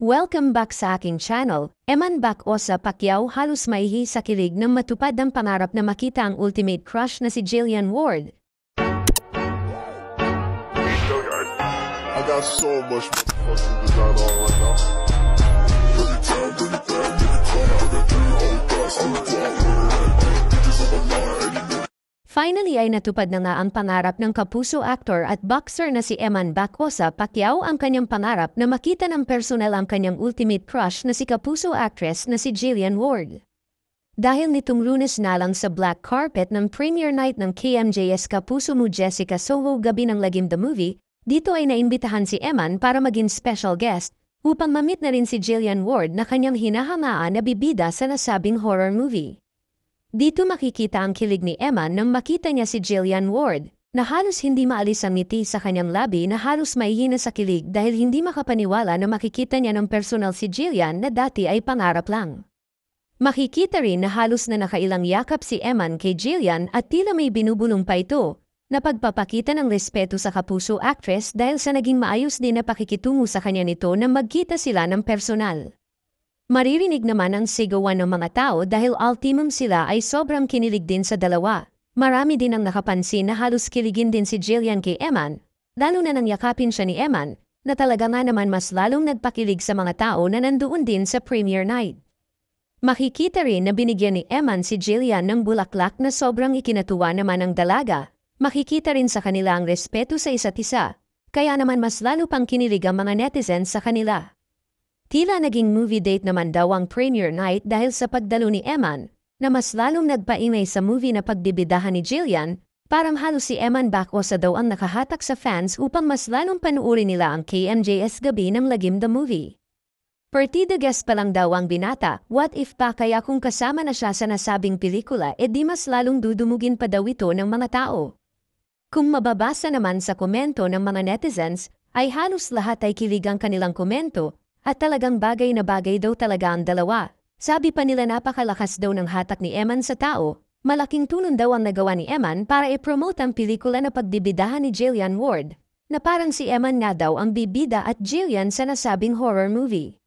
Welcome back sa aking channel. Eman Bacosa Pacquiao halos maihi sa kilig nang matupad ang pangarap na makita ang ultimate crush na si Jillian Ward. I got so much fucking design on right now. Finally ay natupad na nga ang pangarap ng kapuso actor at boxer na si Eman Bacosa Pacquiao ang kanyang pangarap na makita ng personal ang kanyang ultimate crush na si kapuso actress na si Jillian Ward. Dahil nitong Lunes na lang sa black carpet ng premiere night ng KMJS Kapuso Mo Jessica Soho Gabi ng Lagim the Movie, dito ay naimbitahan si Eman para maging special guest upang mamit na rin si Jillian Ward na kanyang hinahangaan na bibida sa nasabing horror movie. Dito makikita ang kilig ni Eman nang makita niya si Jillian Ward, na halos hindi maalis ang ngiti sa kanyang labi na halos maihina sa kilig dahil hindi makapaniwala na makikita niya ng personal si Jillian na dati ay pangarap lang. Makikita rin na halos na nakailang yakap si Eman kay Jillian at tila may binubulong pa ito, na pagpapakita ng respeto sa kapuso actress dahil sa naging maayos din na pakikitungo sa kanya nito na magkita sila ng personal. Maririnig naman ang sigawan ng mga tao dahil ultimum sila ay sobrang kinilig din sa dalawa. Marami din ang nakapansin na halos kiligin din si Jillian kay Eman, lalo na nang yakapin siya ni Eman, na talaga nga naman mas lalong nagpakilig sa mga tao na nandoon din sa premiere night. Makikita rin na binigyan ni Eman si Jillian ng bulaklak na sobrang ikinatuwa naman ang dalaga. Makikita rin sa kanila ang respeto sa isa't isa, kaya naman mas lalo pang kinilig ang mga netizens sa kanila. Tila naging movie date naman daw ang premiere night dahil sa pagdalo ni Eman, na mas lalong nagpaingay sa movie na pagbibidahan ni Jillian, parang halos si Eman Bacosa daw ang nakahatak sa fans upang mas lalong panuorin nila ang KMJS Gabi ng Lagim the Movie. Partida guest pa lang daw ang binata, what if pa kaya kung kasama na siya sa nasabing pelikula di mas lalong dudumugin pa daw ito ng mga tao. Kung mababasa naman sa komento ng mga netizens, ay halos lahat ay kilig ang kanilang komento, at talagang bagay na bagay daw talaga ang dalawa. Sabi pa nila napakalakas daw ng hatak ni Eman sa tao, malaking tulong daw ang nagawa ni Eman para i-promote ang pelikula na pagbibidahan ni Jillian Ward, na parang si Eman nga daw ang bibida at Jillian sa nasabing horror movie.